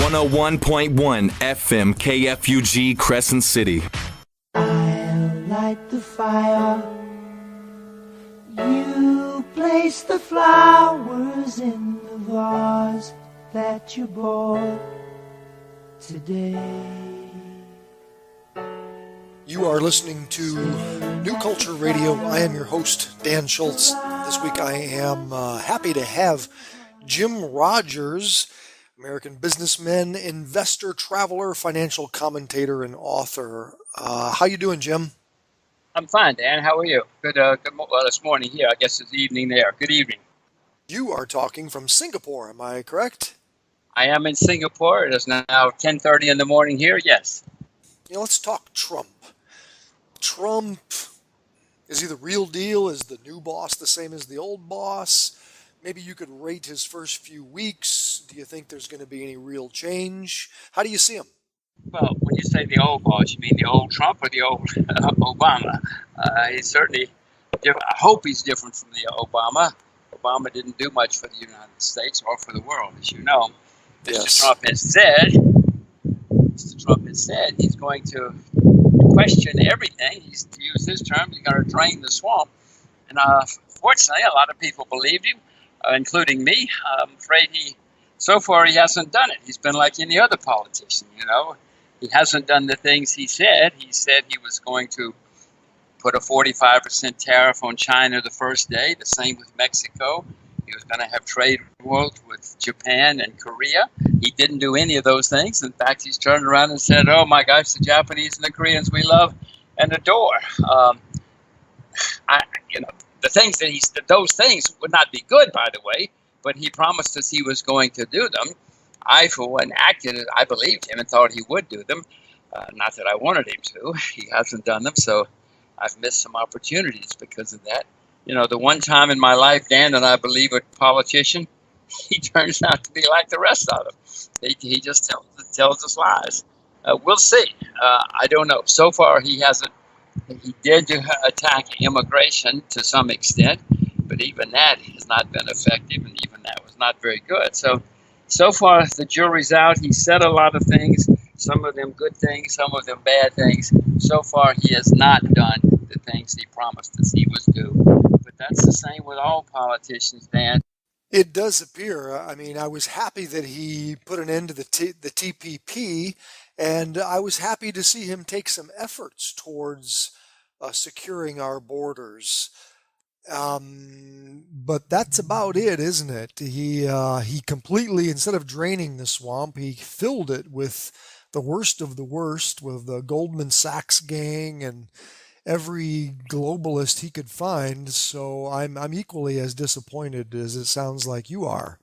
101.1 FM KFUG Crescent City. I'll light the fire. You place the flowers in the vase that you bought today. You are listening to New Culture Radio. I am your host, Dan Schultz. This week I am happy to have Jim Rogers, American businessman, investor, traveler, financial commentator, and author. How you doing, Jim? I'm fine, Dan. How are you? Good. Well, it's morning here. I guess it's evening there. Good evening. You are talking from Singapore, am I correct? I am in Singapore. It is now 10:30 in the morning here. Yes. Let's talk Trump. Trump, is he the real deal? Is the new boss the same as the old boss? Maybe you could rate his first few weeks. Do you think there's going to be any real change? How do you see him? Well, when you say the old boss, you mean the old Trump or the old Obama? He's certainly different. I hope he's different from the Obama. Obama didn't do much for the United States or for the world, as you know. Yes. Mr. Trump has said he's going to question everything. He's, to use his term, he's going to drain the swamp. And fortunately, a lot of people believed him, including me. I'm afraid so far he hasn't done it. He's been like any other politician, you know. He hasn't done the things he said. He said he was going to put a 45% tariff on China the first day, the same with Mexico. He was going to have trade wars with Japan and Korea. He didn't do any of those things. In fact, he's turned around and said, oh my gosh, the Japanese and the Koreans we love and adore. The things that those things would not be good, by the way, but he promised us he was going to do them. I, for one, I believed him and thought he would do them. Not that I wanted him to. He hasn't done them, so I've missed some opportunities because of that. You know, the one time in my life, Dan, that I believe a politician, he turns out to be like the rest of them. He just tells us lies. We'll see. I don't know. So far, he hasn't. He did attack immigration to some extent, but even that has not been effective, and even that was not very good. So far, the jury's out. He said a lot of things, some of them good things, some of them bad things. So far, he has not done the things he promised us he was do. But that's the same with all politicians, Dan. It does appear. I mean, I was happy that he put an end to the TPP, and I was happy to see him take some efforts towards securing our borders. But that's about it, isn't it? He completely, instead of draining the swamp, he filled it with the worst of the worst, with the Goldman Sachs gang and every globalist he could find. So I'm equally as disappointed as it sounds like you are.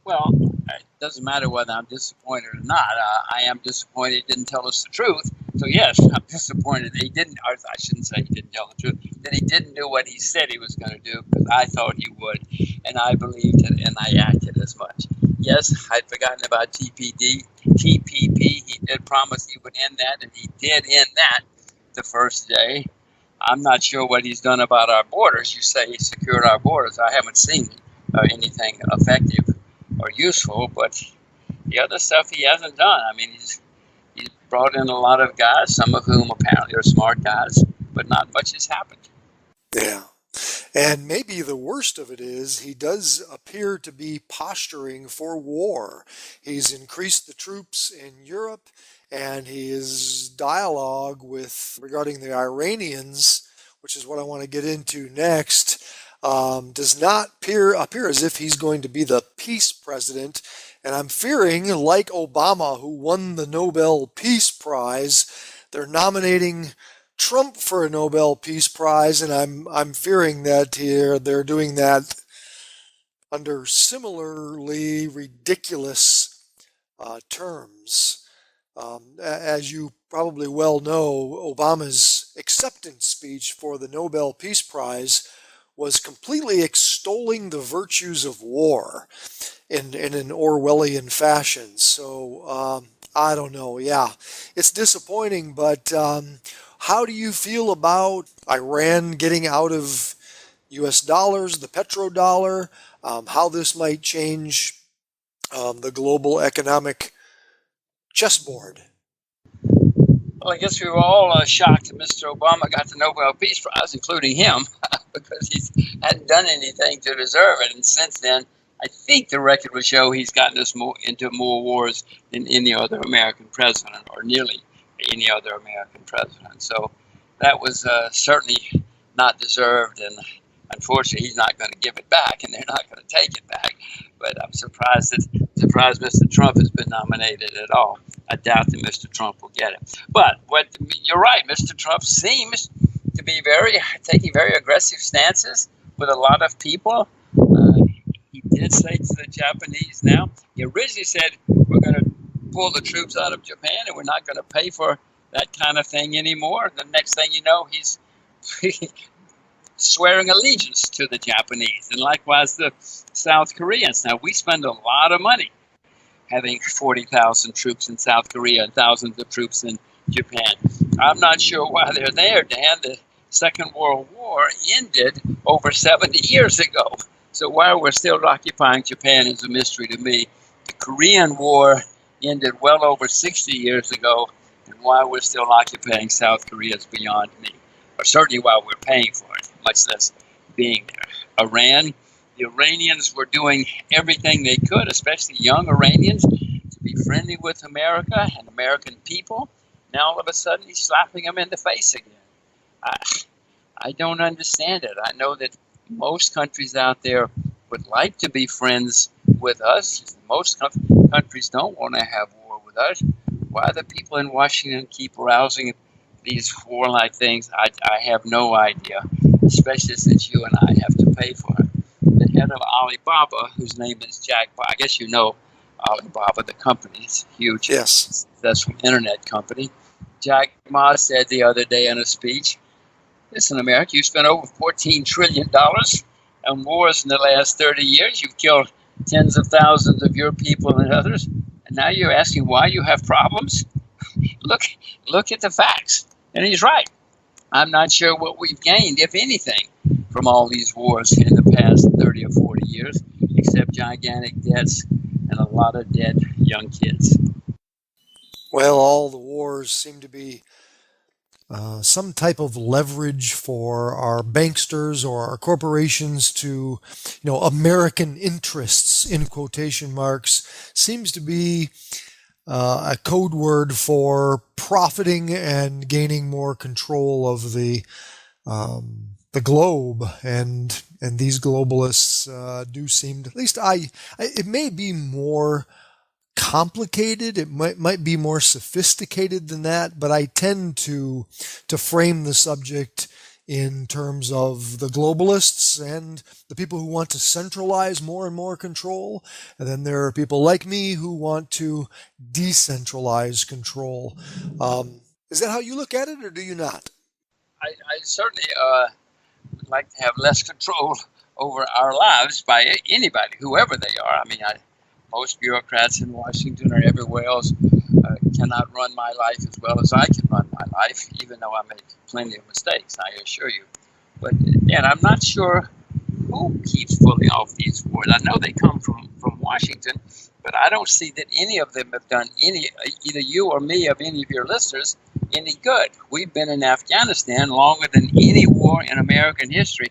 Well, it doesn't matter whether I'm disappointed or not. I am disappointed he didn't tell us the truth. So yes, I'm disappointed that he didn't, or I shouldn't say he didn't tell the truth, that he didn't do what he said he was going to do, because I thought he would, and I believed it, and I acted as much. Yes, I'd forgotten about TPP. He did promise he would end that, and he did end that the first day. I'm not sure what he's done about our borders. You say he secured our borders. I haven't seen anything effective or useful, but the other stuff he hasn't done. I mean, he's brought in a lot of guys, some of whom apparently are smart guys, but not much has happened. Yeah. And maybe the worst of it is he does appear to be posturing for war. He's increased the troops in Europe, and his dialogue regarding the Iranians, which is what I want to get into next, does not appear as if he's going to be the peace president. And I'm fearing, like Obama, who won the Nobel Peace Prize, they're nominating Trump for a Nobel Peace Prize, and I'm fearing that they're doing that under similarly ridiculous terms. As you probably well know, Obama's acceptance speech for the Nobel Peace Prize was completely extolling the virtues of war in an Orwellian fashion. So I don't know. Yeah, it's disappointing, but how do you feel about Iran getting out of U.S. dollars, the petrodollar, how this might change the global economic chessboard? Well, I guess we were all shocked that Mr. Obama got the Nobel Peace Prize, including him, because he hadn't done anything to deserve it. And since then, I think the record would show he's gotten us into more wars than any other American president, or nearly any other American president. So that was certainly not deserved, and unfortunately, he's not going to give it back, and they're not going to take it back. But I'm surprised Mr. Trump has been nominated at all. I doubt that Mr. Trump will get it. But you're right, Mr. Trump seems to be taking very aggressive stances with a lot of people. He did say to the Japanese now, he originally said, we're going to pull the troops out of Japan and we're not going to pay for that kind of thing anymore. The next thing you know, he's swearing allegiance to the Japanese, and likewise the South Koreans. Now, we spend a lot of money having 40,000 troops in South Korea and thousands of troops in Japan. I'm not sure why they're there, Dan. The Second World War ended over 70 years ago. So why we're still occupying Japan is a mystery to me. The Korean War ended well over 60 years ago, and why we're still occupying South Korea is beyond me. Or certainly why we're paying for it, much less being there. Iran, the Iranians were doing everything they could, especially young Iranians, to be friendly with America and American people. Now all of a sudden he's slapping them in the face again. I don't understand it. I know that most countries out there would like to be friends with us. Most countries don't want to have war with us. Why the people in Washington keep rousing these warlike things, I have no idea, especially since you and I have to pay for it. The head of Alibaba, whose name is Jack Ma, I guess you know Alibaba, the company. It's a huge, successful internet company. Jack Ma said the other day in a speech, listen, America, you spent over $14 trillion on wars in the last 30 years. You've killed tens of thousands of your people and others. And now you're asking why you have problems? Look at the facts. And he's right. I'm not sure what we've gained, if anything, from all these wars in the past 30 or 40 years, except gigantic debts and a lot of dead young kids. Well, all the wars seem to be some type of leverage for our banksters or our corporations to, American interests, in quotation marks, seems to be a code word for profiting and gaining more control of the globe, and these globalists do seem to, at least it may be more complicated, it might be more sophisticated than that, but I tend to frame the subject in terms of the globalists and the people who want to centralize more and more control. And then there are people like me who want to decentralize control. Is that how you look at it, or do you not? I certainly would like to have less control over our lives by anybody, whoever they are. I mean, most bureaucrats in Washington or everywhere else cannot run my life as well as I can run my life, even though I make plenty of mistakes, I assure you. But again, I'm not sure who keeps pulling off these wars. I know they come from Washington, but I don't see that any of them have done either you or me, of any of your listeners, any good. We've been in Afghanistan longer than any war in American history.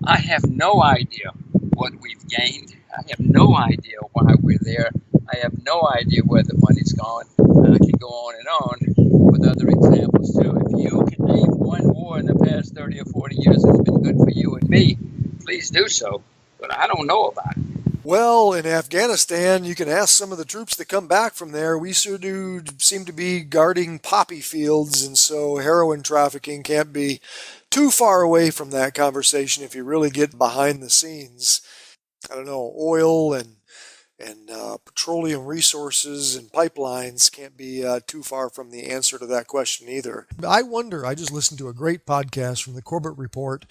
I have no idea what we've gained. I have no idea why we're there. I have no idea where the money's gone. And I can go on and on with other examples too. If you can name one war in the past 30 or 40 years that's been good for you and me, please do so. But I don't know about it. Well, in Afghanistan, you can ask some of the troops that come back from there. We sure do seem to be guarding poppy fields, and so heroin trafficking can't be too far away from that conversation if you really get behind the scenes. I don't know, oil and petroleum resources and pipelines can't be too far from the answer to that question either. I wonder, I just listened to a great podcast from the Corbett Report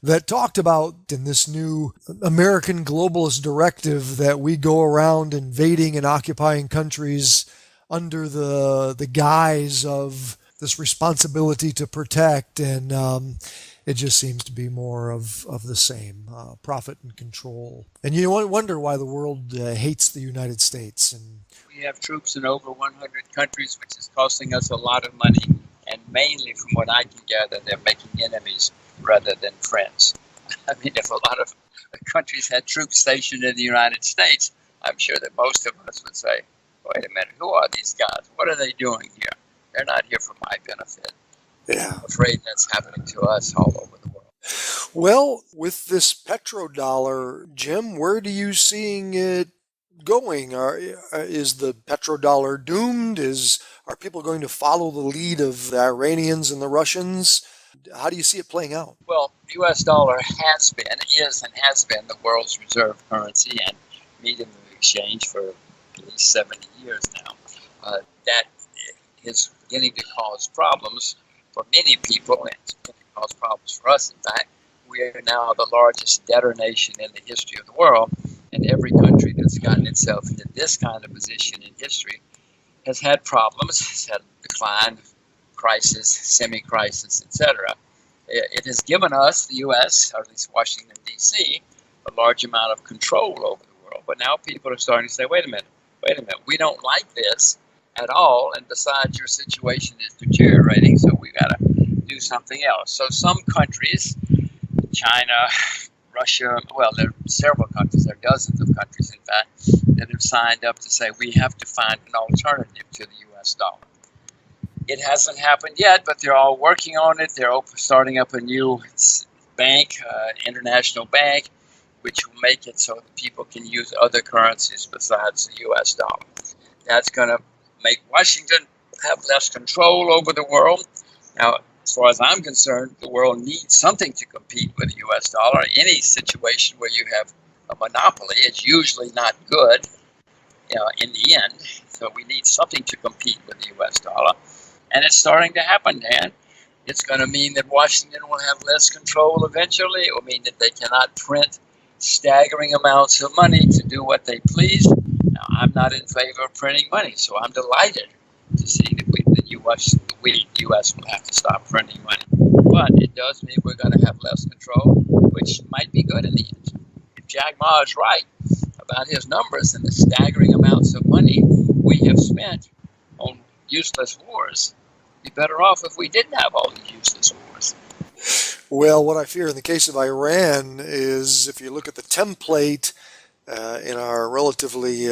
that talked about in this new American globalist directive that we go around invading and occupying countries under the guise of this responsibility to protect, and It just seems to be more of the same, profit and control. And you wonder why the world hates the United States. And We have troops in over 100 countries, which is costing us a lot of money. And mainly, from what I can gather, they're making enemies rather than friends. I mean, if a lot of countries had troops stationed in the United States, I'm sure that most of us would say, wait a minute, who are these guys? What are they doing here? They're not here for my benefit. yeah. I'm afraid that's happening to us all over the world. Well, with this petrodollar, Jim, where do you seeing it going? Is the petrodollar doomed? Are people going to follow the lead of the Iranians and the Russians? How do you see it playing out? Well, the U.S. dollar has been, is, and has been the world's reserve currency and medium of exchange for at least 70 years now. That is beginning to cause problems for many people, and it's beginning to cause problems for us. In fact, we are now the largest debtor nation in the history of the world, and every country that's gotten itself into this kind of position in history has had problems, has had decline, crisis, semi-crisis, etc. It has given us, the U.S., or at least Washington, D.C., a large amount of control over the world. But now people are starting to say, wait a minute, we don't like this at all, and besides, your situation is deteriorating, so we got to do something else. So some countries, China, Russia, well, there are several countries, there are dozens of countries, in fact, that have signed up to say we have to find an alternative to the U.S. dollar. It hasn't happened yet, but they're all working on it. They're starting up a new bank, international bank, which will make it so that people can use other currencies besides the U.S. dollar. That's going to make Washington have less control over the world. Now, as far as I'm concerned, the world needs something to compete with the U.S. dollar. Any situation where you have a monopoly is usually not good, in the end. So we need something to compete with the U.S. dollar. And it's starting to happen, Dan. It's going to mean that Washington will have less control eventually. It will mean that they cannot print staggering amounts of money to do what they please. Now, I'm not in favor of printing money, so I'm delighted to see that the U.S. will have to stop printing money. But it does mean we're going to have less control, which might be good in the end. If Jack Ma is right about his numbers and the staggering amounts of money we have spent on useless wars, be better off if we didn't have all these useless wars. Well, what I fear in the case of Iran is if you look at the template in our relatively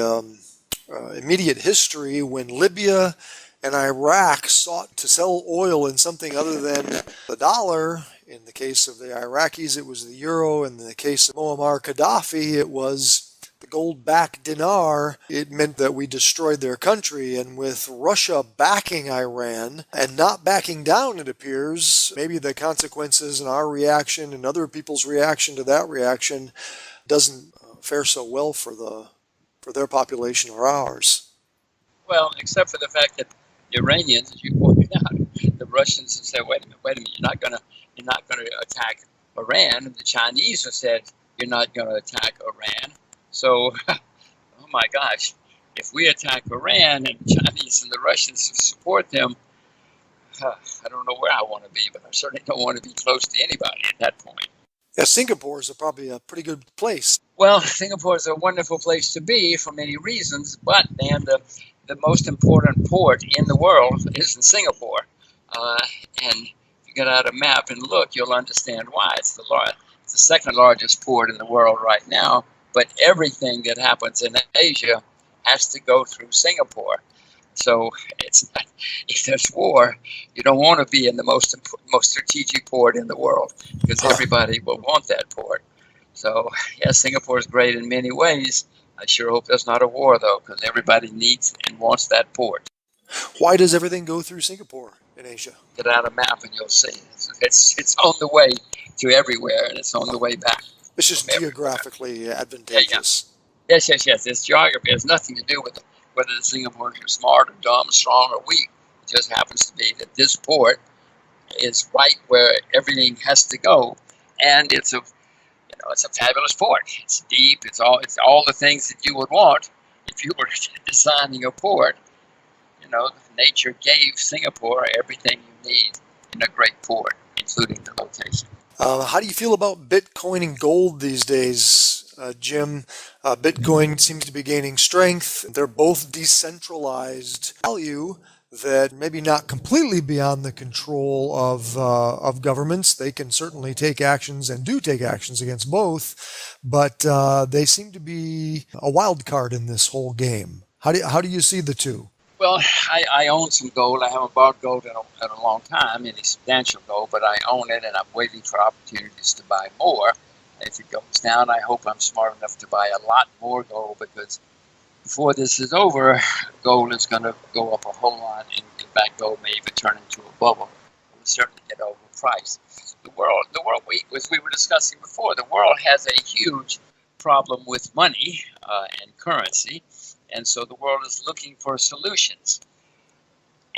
immediate history, when Libya and Iraq sought to sell oil in something other than the dollar, in the case of the Iraqis it was the euro, in the case of Muammar Gaddafi it was the gold-backed dinar, it meant that we destroyed their country. And with Russia backing Iran and not backing down, it appears, maybe the consequences and our reaction and other people's reaction to that reaction doesn't fare so well for their population or ours. Well, except for the fact that the Iranians, as you pointed out, the Russians have said, wait a minute, you're not gonna attack Iran. And the Chinese have said, you're not gonna attack Iran. So, oh my gosh, if we attack Iran and the Chinese and the Russians support them, I don't know where I want to be, but I certainly don't want to be close to anybody at that point. Yeah, Singapore is probably a pretty good place. Well, Singapore is a wonderful place to be for many reasons, but Dan, the most important port in the world is in Singapore. And if you get out a map and look, you'll understand why. It's the second largest port in the world right now. But everything that happens in Asia has to go through Singapore. So it's not, if there's war, you don't want to be in the most strategic port in the world because everybody will want that port. So, yes, Singapore is great in many ways. I sure hope there's not a war, though, because everybody needs and wants that port. Why does everything go through Singapore in Asia? Get out a map and you'll see. It's on the way to everywhere, and it's on the way back. It's just geographically advantageous. Yeah. Yes. It's geography. It has nothing to do with whether the Singaporeans are smart or dumb, strong or weak. It just happens to be that this port is right where everything has to go, and it's a fabulous port. It's deep. It's all the things that you would want if you were designing a port. Nature gave Singapore everything you need in a great port, including the location. How do you feel about Bitcoin and gold these days, Jim? Bitcoin seems to be gaining strength. They're both decentralized value that maybe not completely beyond the control of governments. They can certainly take actions and do take actions against both, but they seem to be a wild card in this whole game. How do you see the two? Well, I own some gold. I haven't bought gold in a long time, any substantial gold, but I own it, and I'm waiting for opportunities to buy more. If it goes down, I hope I'm smart enough to buy a lot more gold, because before this is over, gold is going to go up a whole lot, and in fact, gold may even turn into a bubble. It will certainly get overpriced. The world, as we were discussing before, the world has a huge problem with money and currency. And so the world is looking for solutions.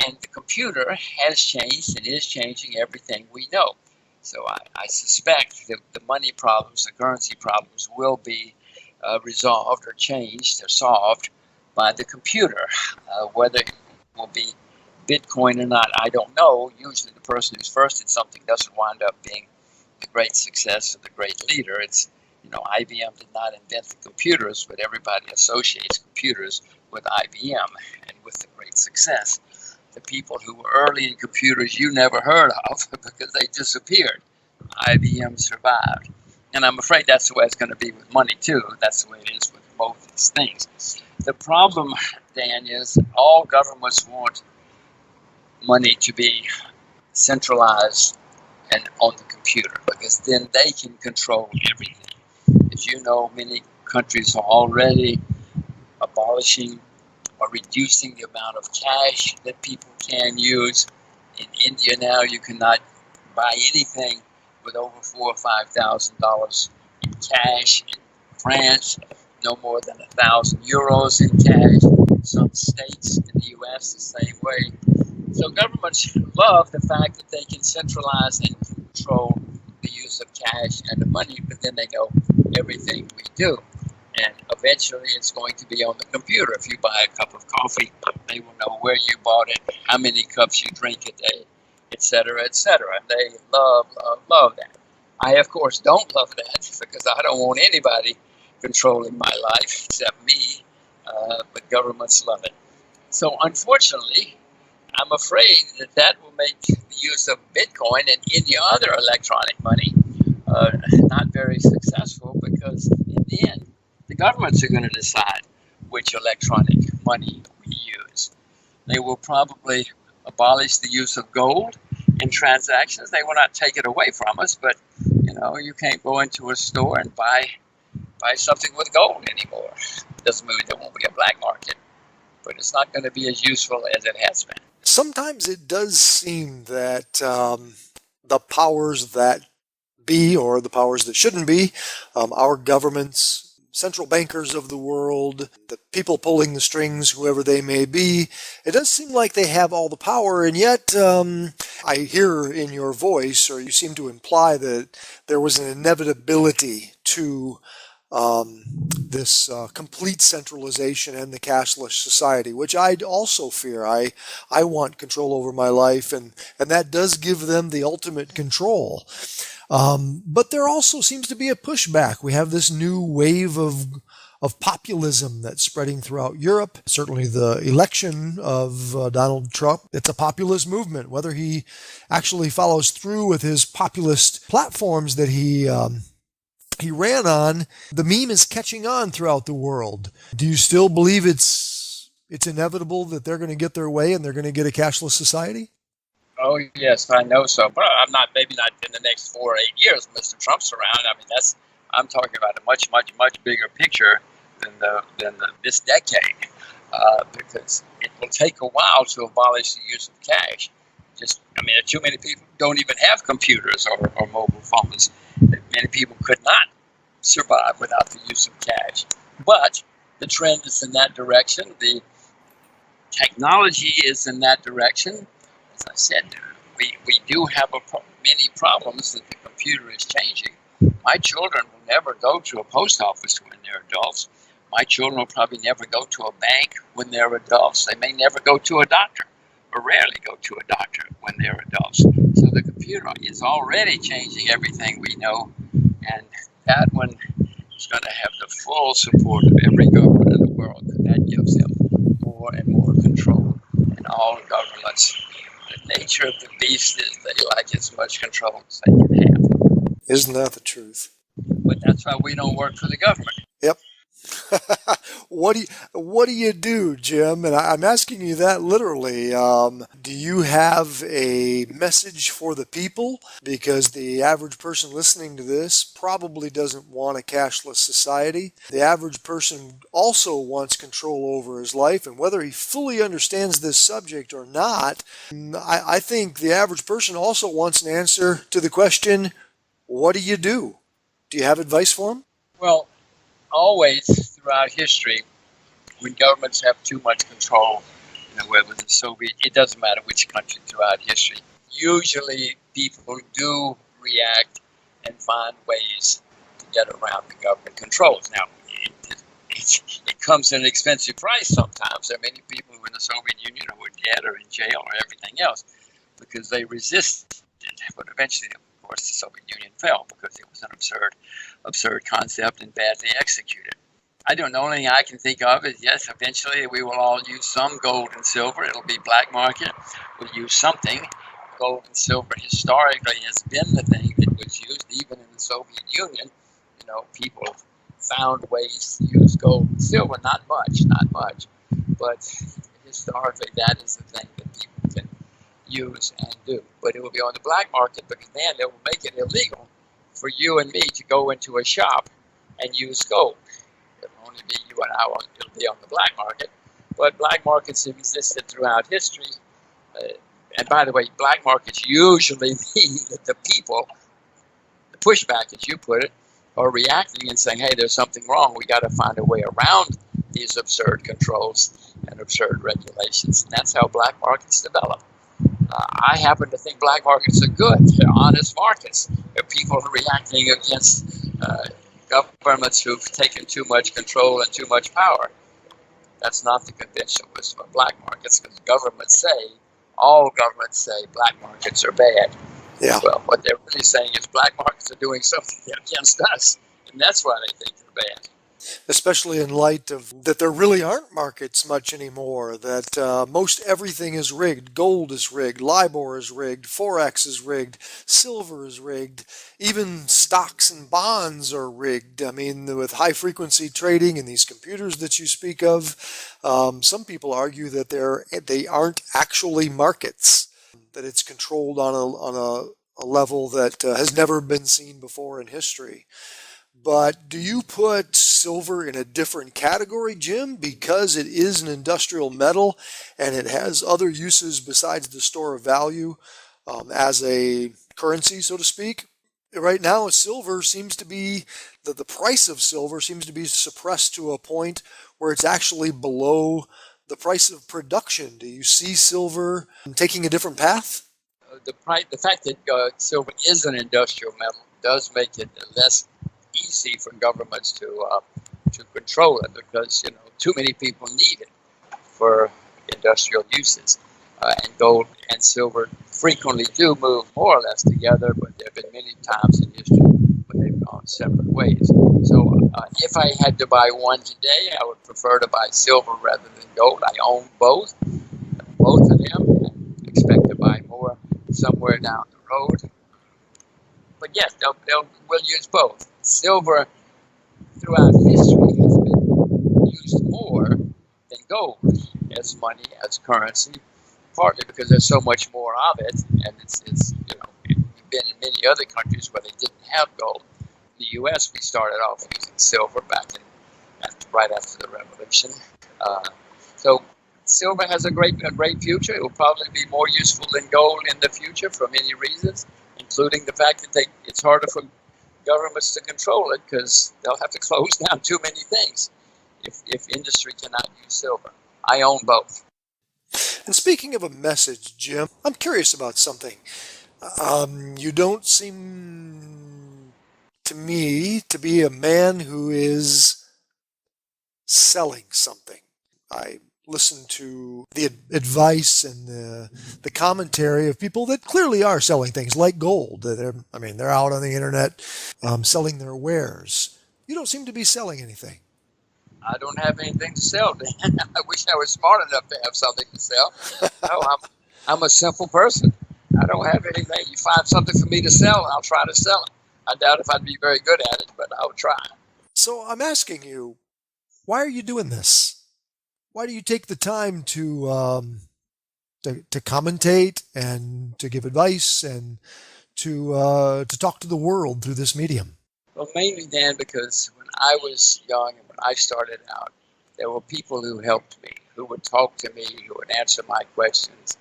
And the computer has changed and is changing everything we know. So I suspect that the money problems, the currency problems will be resolved or changed or solved by the computer. Whether it will be Bitcoin or not, I don't know. Usually the person who's first in something doesn't wind up being the great success or the great leader. It's IBM did not invent the computers, but everybody associates computers with IBM and with the great success. The people who were early in computers you never heard of because they disappeared. IBM survived. And I'm afraid that's the way it's going to be with money, too. That's the way it is with both these things. The problem, Dan, is all governments want money to be centralized and on the computer, because then they can control everything. As you know, many countries are already abolishing or reducing the amount of cash that people can use. In India now, you cannot buy anything with over $4,000 or $5,000 in cash. In France, no more than 1,000 euros in cash. Some states in the U.S. the same way. So governments love the fact that they can centralize and control the use of cash and the money, but then they know everything we do. And eventually it's going to be on the computer. If you buy a cup of coffee, they will know where you bought it, how many cups you drink a day, etc., etc. And they love that. I, of course, don't love that because I don't want anybody controlling my life except me, but governments love it. So unfortunately, I'm afraid that will make the use of Bitcoin and any other electronic money not very successful, because in the end, the governments are going to decide which electronic money we use. They will probably abolish the use of gold in transactions. They will not take it away from us, but you can't go into a store and buy something with gold anymore. Doesn't mean there won't be a black market, but it's not going to be as useful as it has been. Sometimes it does seem that the powers that be, or the powers that shouldn't be, our governments, central bankers of the world, the people pulling the strings, whoever they may be, it does seem like they have all the power, and yet I hear in your voice, or you seem to imply, that there was an inevitability to this complete centralization and the cashless society, which I also fear. I want control over my life, and that does give them the ultimate control. But there also seems to be a pushback. We have this new wave of populism that's spreading throughout Europe. Certainly the election of Donald Trump, it's a populist movement. Whether he actually follows through with his populist platforms that he ran on, the meme is catching on throughout the world. Do you still believe it's inevitable that they're going to get their way and they're going to get a cashless society? Oh, yes, I know so. But maybe not in the next 4 or 8 years, Mr. Trump's around. I mean, I'm talking about a much, much, much bigger picture than this decade, because it will take a while to abolish the use of cash. Too many people don't even have computers or mobile phones. Many people could not survive without the use of cash. But the trend is in that direction. The technology is in that direction. As I said, we do have many problems that the computer is changing. My children will never go to a post office when they're adults. My children will probably never go to a bank when they're adults. They may never go to a doctor or rarely go to a doctor when they're adults. So the computer is already changing everything we know, and that one is going to have the full support of every government in the world. That gives them more and more control. And all governments, the nature of the beast is they like as much control as they can have. Isn't that the truth? But that's why we don't work for the government. Yep. What do you do, Jim? And I'm asking you that literally. Do you have a message for the people? Because the average person listening to this probably doesn't want a cashless society. The average person also wants control over his life, and whether he fully understands this subject or not, I think the average person also wants an answer to the question, what do you do? Do you have advice for him? Well, always throughout history, when governments have too much control, whether the Soviet, it doesn't matter which country throughout history, usually people do react and find ways to get around the government controls. Now, it comes at an expensive price sometimes. There are many people who in the Soviet Union who were dead or in jail or everything else because they resisted. But eventually, of course, the Soviet Union fell because it was an absurd concept and badly executed. I don't know. The only thing I can think of is, yes, eventually we will all use some gold and silver. It'll be black market. We'll use something. Gold and silver historically has been the thing that was used even in the Soviet Union. People found ways to use gold and silver. Not much. But historically, that is the thing that people can use and do. But it will be on the black market because then they will make it illegal for you and me to go into a shop and use gold. It'll only be you and I. It'll be on the black market. But black markets have existed throughout history. And by the way, black markets usually mean that the people, the pushback, as you put it, are reacting and saying, hey, there's something wrong. We got to find a way around these absurd controls and absurd regulations. And that's how black markets develop. I happen to think black markets are good. They're honest markets. They're people reacting against governments who've taken too much control and too much power. That's not the conventional wisdom of black markets because all governments say black markets are bad. Yeah. Well, what they're really saying is black markets are doing something against us, and that's why they think they're bad. Especially in light of that there really aren't markets much anymore, that most everything is rigged. Gold is rigged, LIBOR is rigged, Forex is rigged, silver is rigged, even stocks and bonds are rigged. I mean, with high-frequency trading and these computers that you speak of, some people argue that they aren't actually markets, that it's controlled on a level that has never been seen before in history. But do you put silver in a different category, Jim, because it is an industrial metal and it has other uses besides the store of value as a currency, so to speak? Right now, silver seems to be, the price of silver seems to be suppressed to a point where it's actually below the price of production. Do you see silver taking a different path? The fact that silver is an industrial metal does make it less easy for governments to control it because too many people need it for industrial uses, and gold and silver frequently do move more or less together, but there have been many times in history when they've gone separate ways. So if I had to buy one today, I would prefer to buy silver rather than gold. I own both of them, and expect to buy more somewhere down the road. But yes, we'll use both. Silver throughout history has been used more than gold as money, as currency, partly because there's so much more of it, and it's we've been in many other countries where they didn't have gold. In the U.S., we started off using silver right after the Revolution. So silver has a great future. It will probably be more useful than gold in the future for many reasons, including the fact that it's harder for governments to control it because they'll have to close down too many things if industry cannot use silver. I own both. And speaking of a message, Jim, I'm curious about something. You don't seem to me to be a man who is selling something. I listen to the advice and the commentary of people that clearly are selling things like gold. They're out on the internet selling their wares. You don't seem to be selling anything. I don't have anything to sell, Dan. I wish I was smart enough to have something to sell. No, I'm a simple person. I don't have anything. You find something for me to sell, I'll try to sell it. I doubt if I'd be very good at it, but I'll try. So I'm asking you, why are you doing this? Why do you take the time to commentate and to give advice and to talk to the world through this medium? Well, mainly, Dan, because when I was young and when I started out, there were people who helped me, who would talk to me, who would answer my questions,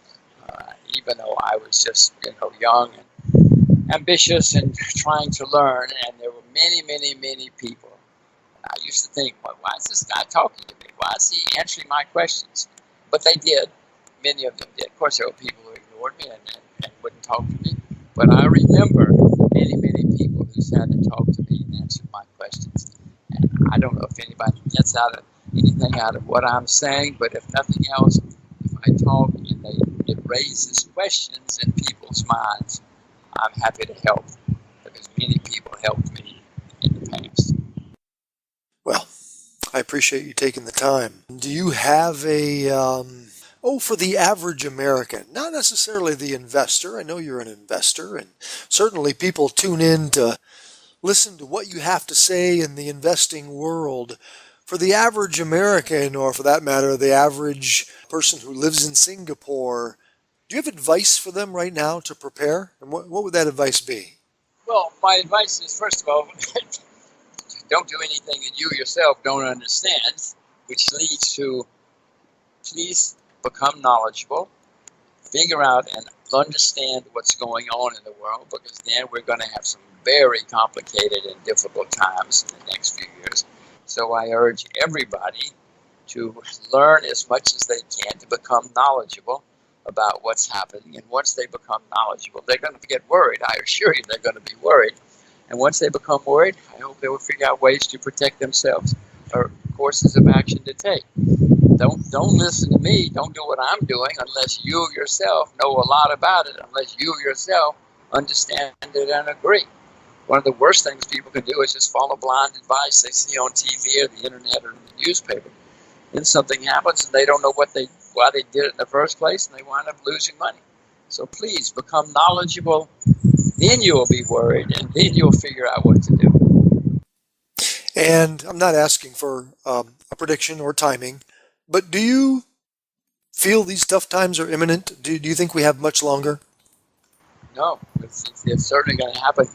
even though I was just, young and ambitious and trying to learn. And there were many, many, many people. I used to think, well, why is this guy talking to me? Why is he answering my questions? But they did. Many of them did. Of course, there were people who ignored me and wouldn't talk to me. But I remember many, many people who sat and talked to me and answered my questions. And I don't know if anybody gets anything out of what I'm saying, but if nothing else, if I talk and it raises questions in people's minds, I'm happy to help, because many people helped me in the past. Well, I appreciate you taking the time. Do you have for the average American, not necessarily the investor? I know you're an investor, and certainly people tune in to listen to what you have to say in the investing world. For the average American, or for that matter, the average person who lives in Singapore, do you have advice for them right now to prepare? And what would that advice be? Well, my advice is, first of all, don't do anything that you yourself don't understand, which leads to, please become knowledgeable, figure out and understand what's going on in the world, because then we're going to have some very complicated and difficult times in the next few years. So I urge everybody to learn as much as they can to become knowledgeable about what's happening. And once they become knowledgeable, they're going to get worried. I assure you they're going to be worried. And once they become worried, I hope they will figure out ways to protect themselves or courses of action to take. Don't listen to me. Don't do what I'm doing unless you yourself know a lot about it, unless you yourself understand it and agree. One of the worst things people can do is just follow blind advice they see on TV or the internet or the newspaper. Then something happens and they don't know why they did it in the first place, and they wind up losing money. So please become knowledgeable. Then you will be worried, and then you'll figure out what to do. And I'm not asking for a prediction or timing, but do you feel these tough times are imminent? Do you think we have much longer? No, it's certainly going to happen.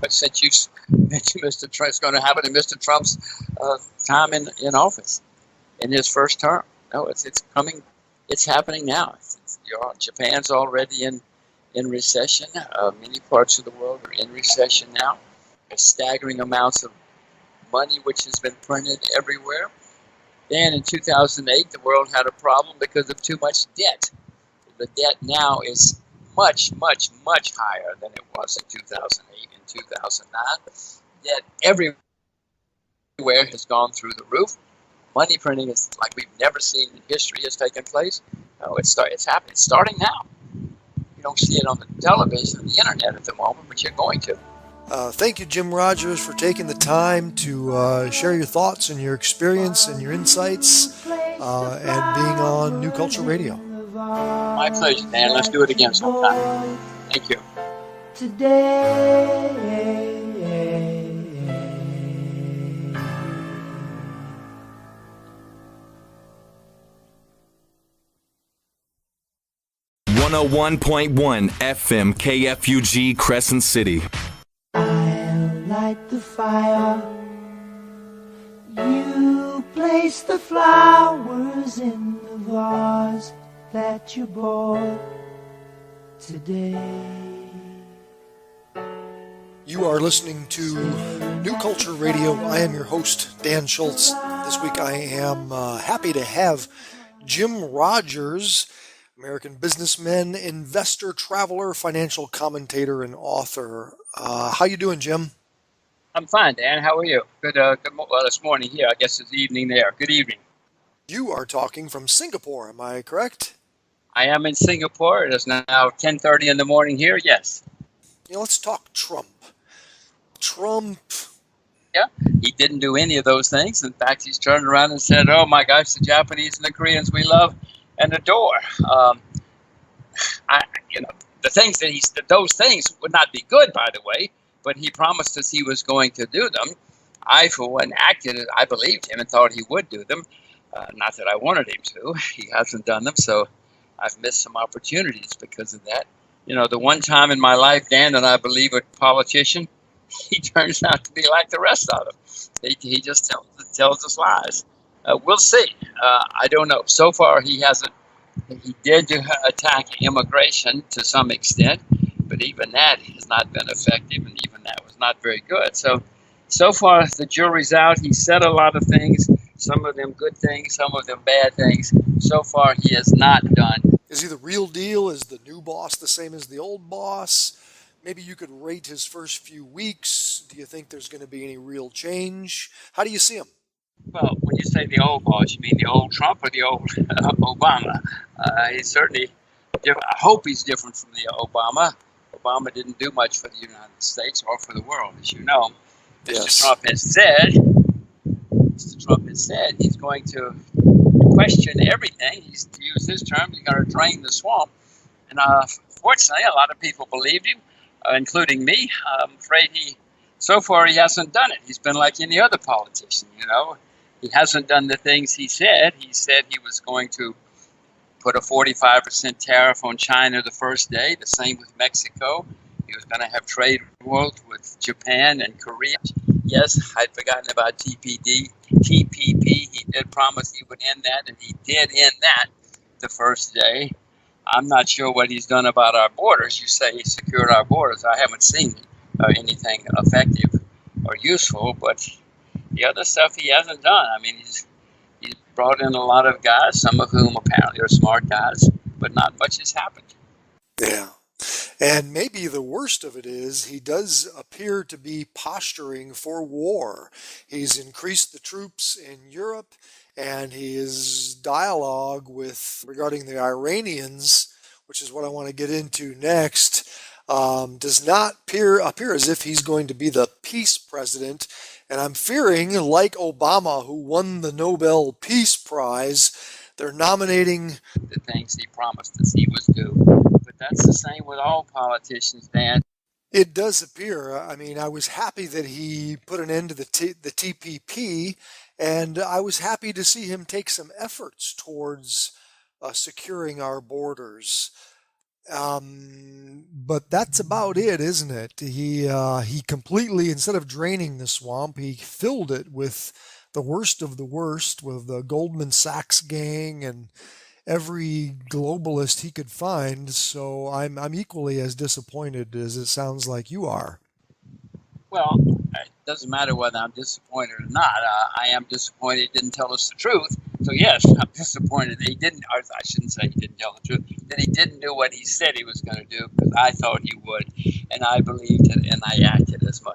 Since you mentioned Mr. Trump, it's going to happen in Mr. Trump's time in office, in his first term. No, it's coming. It's happening now. Japan's already in recession. Many parts of the world are in recession now. There's staggering amounts of money which has been printed everywhere. Then in 2008, the world had a problem because of too much debt. The debt now is much, much, much higher than it was in 2008 and 2009. Debt everywhere has gone through the roof. Money printing is like we've never seen in history has taken place. No, it's happening. It's starting now. You don't see it on the television and the internet at the moment, but you're going to. Thank you, Jim Rogers, for taking the time to share your thoughts and your experience and your insights and being on New Culture Radio. My pleasure, Dan. Let's do it again sometime. Thank you. Today. 101.1 FM KFUG Crescent City. I'll light the fire. You place the flowers in the vase that you bought today. You are listening to New Culture Radio. I am your host, Dan Schultz. This week I am happy to have Jim Rogers, American businessman, investor, traveler, financial commentator, and author. How you doing, Jim? I'm fine, Dan. How are you? Good. Well, it's morning here. I guess it's evening there. Good evening. You are talking from Singapore, am I correct? I am in Singapore. It is now 10:30 in the morning here. Yes. Let's talk Trump. Trump. Yeah. He didn't do any of those things. In fact, he's turned around and said, "Oh my gosh, the Japanese and the Koreans we love and adore." I, you know, those things would not be good, by the way. But he promised us he was going to do them. I, for one, I believed him and thought he would do them. Not that I wanted him to. He hasn't done them, so I've missed some opportunities because of that. The one time in my life, Dan, that I believe a politician, he turns out to be like the rest of them. He just tells us lies. We'll see. I don't know. So far, he hasn't. He did attack immigration to some extent, but even that has not been effective, and even that was not very good. So far, the jury's out. He said a lot of things, some of them good things, some of them bad things. So far, he has not done. Is he the real deal? Is the new boss the same as the old boss? Maybe you could rate his first few weeks. Do you think there's going to be any real change? How do you see him? Well, when you say the old boss, you mean the old Trump or the old Obama? He's certainly different. I hope he's different from the Obama. Obama didn't do much for the United States or for the world, as you know. Yes. Mr. Trump has said he's going to question everything. He's, to use his term, he's going to drain the swamp. And fortunately, a lot of people believed him, including me. I'm afraid so far he hasn't done it. He's been like any other politician, He hasn't done the things he said. He said he was going to put a 45% tariff on China the first day, the same with Mexico. He was going to have trade wars with Japan and Korea. Yes, I'd forgotten about TPP. He did promise he would end that, and he did end that the first day. I'm not sure what he's done about our borders. You say he secured our borders. I haven't seen anything effective or useful, but the other stuff he hasn't done. I mean, he's brought in a lot of guys, some of whom apparently are smart guys, but not much has happened. Yeah. And maybe the worst of it is he does appear to be posturing for war. He's increased the troops in Europe, and his dialogue regarding the Iranians, which is what I want to get into next, does not appear as if he's going to be the peace president. And I'm fearing, like Obama, who won the Nobel Peace Prize, they're nominating the things he promised us he was due. But that's the same with all politicians, Dan. It does appear. I mean, I was happy that he put an end to the TPP, and I was happy to see him take some efforts towards securing our borders. But that's about it, isn't it? He completely, instead of draining the swamp, he filled it with the worst of the worst, with the Goldman Sachs gang and every globalist he could find. So I'm equally as disappointed as it sounds like you are. Well, it doesn't matter whether I'm disappointed or not. I am disappointed he didn't tell us the truth. So yes, I'm disappointed that he didn't, or I shouldn't say he didn't tell the truth, that he didn't do what he said he was going to do, because I thought he would, and I believed it, and I acted as much.